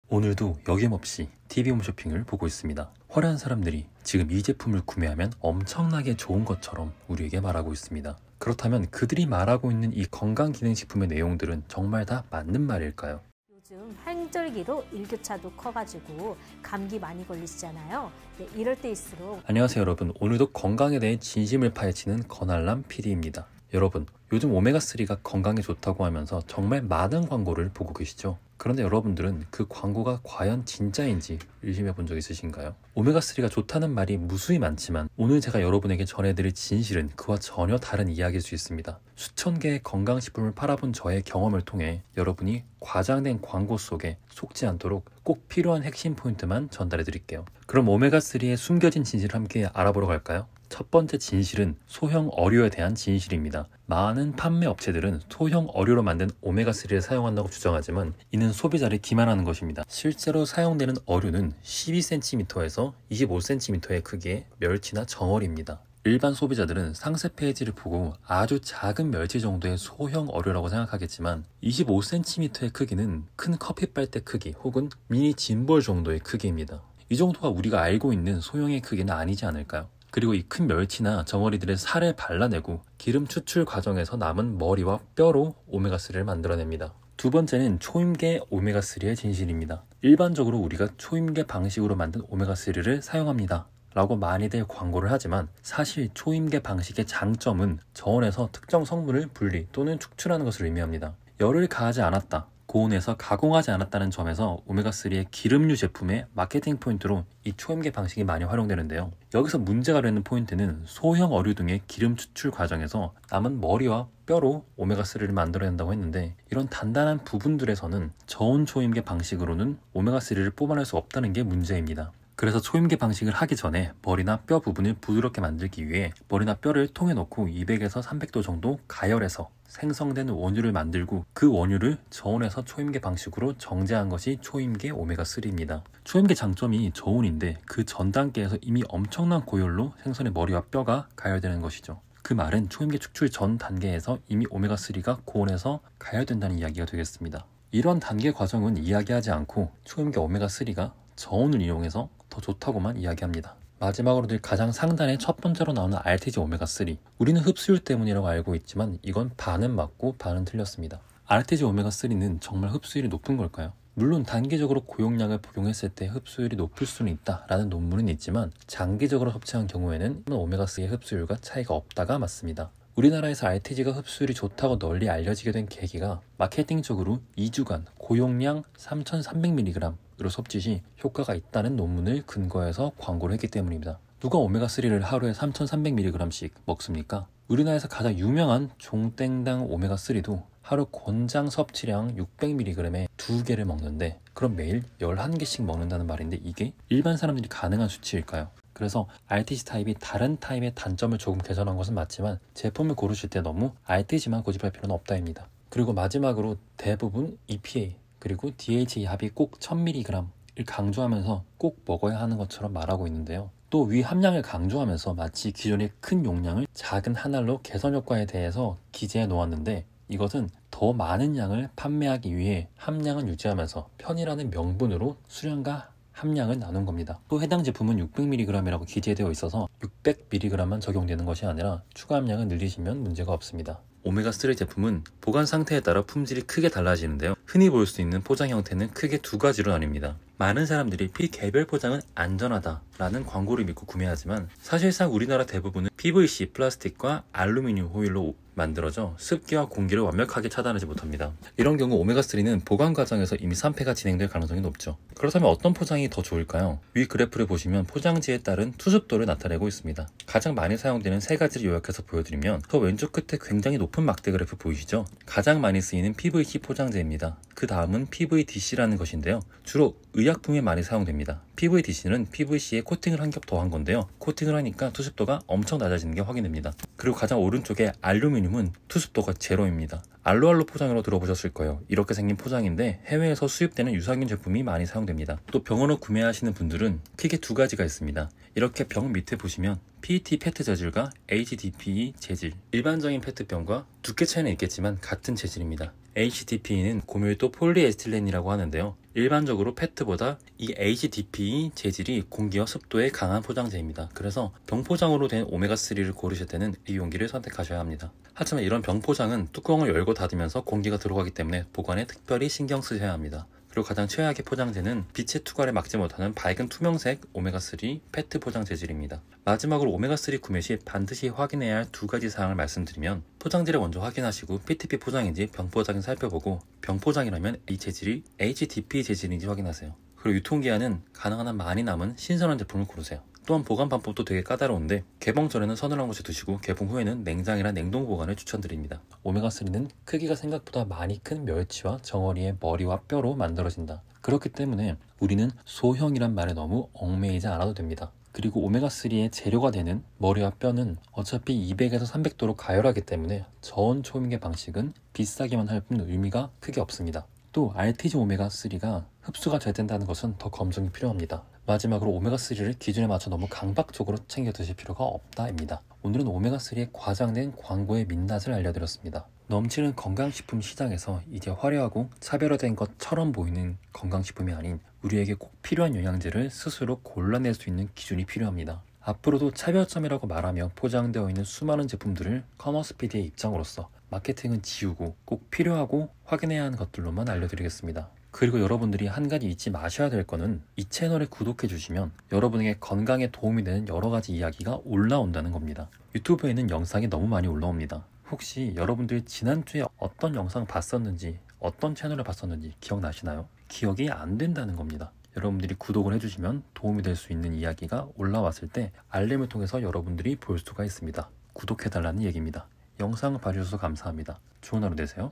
오늘도 여김없이 TV 홈쇼핑을 보고 있습니다. 화려한 사람들이 지금 이 제품을 구매하면 엄청나게 좋은 것처럼 우리에게 말하고 있습니다. 그렇다면 그들이 말하고 있는 이 건강기능식품의 내용들은 정말 다 맞는 말일까요? 요즘 환절기로 일교차도 커가지고 감기 많이 걸리시잖아요. 네, 이럴 때일수록 안녕하세요 여러분, 오늘도 건강에 대해 진심을 파헤치는 건알람 PD입니다. 여러분, 요즘 오메가3가 건강에 좋다고 하면서 정말 많은 광고를 보고 계시죠? 그런데 여러분들은 그 광고가 과연 진짜인지 의심해 본 적 있으신가요? 오메가3가 좋다는 말이 무수히 많지만 오늘 제가 여러분에게 전해드릴 진실은 그와 전혀 다른 이야기일 수 있습니다. 수천 개의 건강식품을 팔아본 저의 경험을 통해 여러분이 과장된 광고 속에 속지 않도록 꼭 필요한 핵심 포인트만 전달해 드릴게요. 그럼 오메가3의 숨겨진 진실을 함께 알아보러 갈까요? 첫 번째 진실은 소형 어류에 대한 진실입니다. 많은 판매 업체들은 소형 어류로 만든 오메가3를 사용한다고 주장하지만 이는 소비자를 기만하는 것입니다. 실제로 사용되는 어류는 12cm에서 25cm의 크기의 멸치나 정어리입니다. 일반 소비자들은 상세 페이지를 보고 아주 작은 멸치 정도의 소형 어류라고 생각하겠지만 25cm의 크기는 큰 커피 빨대 크기 혹은 미니 짐볼 정도의 크기입니다. 이 정도가 우리가 알고 있는 소형의 크기는 아니지 않을까요? 그리고 이 큰 멸치나 정어리들의 살을 발라내고 기름 추출 과정에서 남은 머리와 뼈로 오메가3를 만들어냅니다. 두 번째는 초임계 오메가3의 진실입니다. 일반적으로 우리가 초임계 방식으로 만든 오메가3를 사용합니다 라고 많이들 광고를 하지만 사실 초임계 방식의 장점은 저온에서 특정 성분을 분리 또는 축출하는 것을 의미합니다. 열을 가하지 않았다, 고온에서 가공하지 않았다는 점에서 오메가3의 기름류 제품의 마케팅 포인트로 이 초임계 방식이 많이 활용되는데요. 여기서 문제가 되는 포인트는 소형 어류 등의 기름 추출 과정에서 남은 머리와 뼈로 오메가3를 만들어낸다고 했는데 이런 단단한 부분들에서는 저온 초임계 방식으로는 오메가3를 뽑아낼 수 없다는 게 문제입니다. 그래서 초임계 방식을 하기 전에 머리나 뼈 부분을 부드럽게 만들기 위해 머리나 뼈를 통에 넣고 200에서 300도 정도 가열해서 생성된 원유를 만들고 그 원유를 저온에서 초임계 방식으로 정제한 것이 초임계 오메가3입니다. 초임계 장점이 저온인데 그 전 단계에서 이미 엄청난 고열로 생선의 머리와 뼈가 가열되는 것이죠. 그 말은 초임계 축출 전 단계에서 이미 오메가3가 고온에서 가열된다는 이야기가 되겠습니다. 이런 단계 과정은 이야기하지 않고 초임계 오메가3가 저온을 이용해서 더 좋다고만 이야기합니다. 마지막으로 늘 가장 상단에 첫 번째로 나오는 RTG 오메가3. 우리는 흡수율 때문이라고 알고 있지만 이건 반은 맞고 반은 틀렸습니다. RTG 오메가3는 정말 흡수율이 높은 걸까요? 물론 단기적으로 고용량을 복용했을 때 흡수율이 높을 수는 있다라는 논문은 있지만 장기적으로 섭취한 경우에는 오메가3의 흡수율과 차이가 없다가 맞습니다. 우리나라에서 RTG가 흡수율이 좋다고 널리 알려지게 된 계기가 마케팅적으로 2주간 고용량 3300mg으로 섭취 시 효과가 있다는 논문을 근거해서 광고를 했기 때문입니다. 누가 오메가3를 하루에 3300mg씩 먹습니까? 우리나라에서 가장 유명한 종땡당 오메가3도 하루 권장 섭취량 600mg에 2개를 먹는데 그럼 매일 11개씩 먹는다는 말인데 이게 일반 사람들이 가능한 수치일까요? 그래서 RTG 타입이 다른 타입의 단점을 조금 개선한 것은 맞지만 제품을 고르실 때 너무 RTG만 고집할 필요는 없다입니다. 그리고 마지막으로 대부분 EPA 그리고 DHA 합이 꼭 1000mg을 강조하면서 꼭 먹어야 하는 것처럼 말하고 있는데요. 또 위 함량을 강조하면서 마치 기존의 큰 용량을 작은 한 알로 개선 효과에 대해서 기재해 놓았는데 이것은 더 많은 양을 판매하기 위해 함량은 유지하면서 편이라는 명분으로 수량과 함량을 나눈 겁니다. 또 해당 제품은 600mg이라고 기재되어 있어서 600mg만 적용되는 것이 아니라 추가 함량을 늘리시면 문제가 없습니다. 오메가3 제품은 보관 상태에 따라 품질이 크게 달라지는데요. 흔히 볼 수 있는 포장 형태는 크게 두 가지로 나뉩니다. 많은 사람들이 개별 포장은 안전하다라는 광고를 믿고 구매하지만 사실상 우리나라 대부분은 PVC 플라스틱과 알루미늄 호일로 만들어져 습기와 공기를 완벽하게 차단하지 못합니다. 이런 경우 오메가3는 보관 과정에서 이미 산패가 진행될 가능성이 높죠. 그렇다면 어떤 포장이 더 좋을까요? 위 그래프를 보시면 포장지에 따른 투습도를 나타내고 있습니다. 가장 많이 사용되는 세 가지를 요약해서 보여드리면 저 왼쪽 끝에 굉장히 높은 막대 그래프 보이시죠? 가장 많이 쓰이는 PVC 포장재입니다. 그 다음은 PVDC라는 것인데요. 주로 의약품에 많이 사용됩니다. PVDC는 PVC에 코팅을 한 겹 더한 건데요. 코팅을 하니까 투습도가 엄청 낮아지는 게 확인됩니다. 그리고 가장 오른쪽에 알루미늄은 투습도가 제로입니다. 알로알로 포장으로 들어보셨을 거예요. 이렇게 생긴 포장인데 해외에서 수입되는 유산균 제품이 많이 사용됩니다. 또 병원으로 구매하시는 분들은 크게 두 가지가 있습니다. 이렇게 병 밑에 보시면 PET 페트 재질과 HDPE 재질, 일반적인 페트병과 두께 차이는 있겠지만 같은 재질입니다. HDPE는 고밀도 폴리에스틸렌이라고 하는데요. 일반적으로 페트보다 이 HDPE 재질이 공기와 습도에 강한 포장재입니다. 그래서 병포장으로 된 오메가3를 고르실 때는 이 용기를 선택하셔야 합니다. 하지만 이런 병포장은 뚜껑을 열고 닫으면서 공기가 들어가기 때문에 보관에 특별히 신경 쓰셔야 합니다. 그리고 가장 최악의 포장재는 빛의 투과를 막지 못하는 밝은 투명색 오메가3 페트 포장 재질입니다. 마지막으로 오메가3 구매 시 반드시 확인해야 할 두 가지 사항을 말씀드리면, 포장지를 먼저 확인하시고 PTP 포장인지 병포장인지 살펴보고, 병포장이라면 이 재질이 HDPE 재질인지 확인하세요. 그리고 유통기한은 가능한 한 많이 남은 신선한 제품을 고르세요. 또한 보관 방법도 되게 까다로운데, 개봉 전에는 서늘한 곳에 두시고 개봉 후에는 냉장이나 냉동 보관을 추천드립니다. 오메가3는 크기가 생각보다 많이 큰 멸치와 정어리의 머리와 뼈로 만들어진다. 그렇기 때문에 우리는 소형이란 말에 너무 얽매이지 않아도 됩니다. 그리고 오메가3의 재료가 되는 머리와 뼈는 어차피 200에서 300도로 가열하기 때문에 저온 초미계 방식은 비싸기만 할 뿐 의미가 크게 없습니다. 또 RTG 오메가3가 흡수가 잘 된다는 것은 더 검증이 필요합니다. 마지막으로 오메가3를 기준에 맞춰 너무 강박적으로 챙겨 드실 필요가 없다입니다. 오늘은 오메가3의 과장된 광고의 민낯을 알려드렸습니다. 넘치는 건강식품 시장에서 이제 화려하고 차별화된 것처럼 보이는 건강식품이 아닌 우리에게 꼭 필요한 영양제를 스스로 골라낼 수 있는 기준이 필요합니다. 앞으로도 차별점이라고 말하며 포장되어 있는 수많은 제품들을 커머스 PD의 입장으로서 마케팅은 지우고 꼭 필요하고 확인해야 하는 것들로만 알려드리겠습니다. 그리고 여러분들이 한 가지 잊지 마셔야 될 거는 이 채널에 구독해 주시면 여러분에게 건강에 도움이 되는 여러 가지 이야기가 올라온다는 겁니다. 유튜브에는 영상이 너무 많이 올라옵니다. 혹시 여러분들이 지난주에 어떤 영상 봤었는지, 어떤 채널을 봤었는지 기억나시나요? 기억이 안 된다는 겁니다. 여러분들이 구독을 해주시면 도움이 될 수 있는 이야기가 올라왔을 때 알림을 통해서 여러분들이 볼 수가 있습니다. 구독해달라는 얘기입니다. 영상 봐주셔서 감사합니다. 좋은 하루 되세요.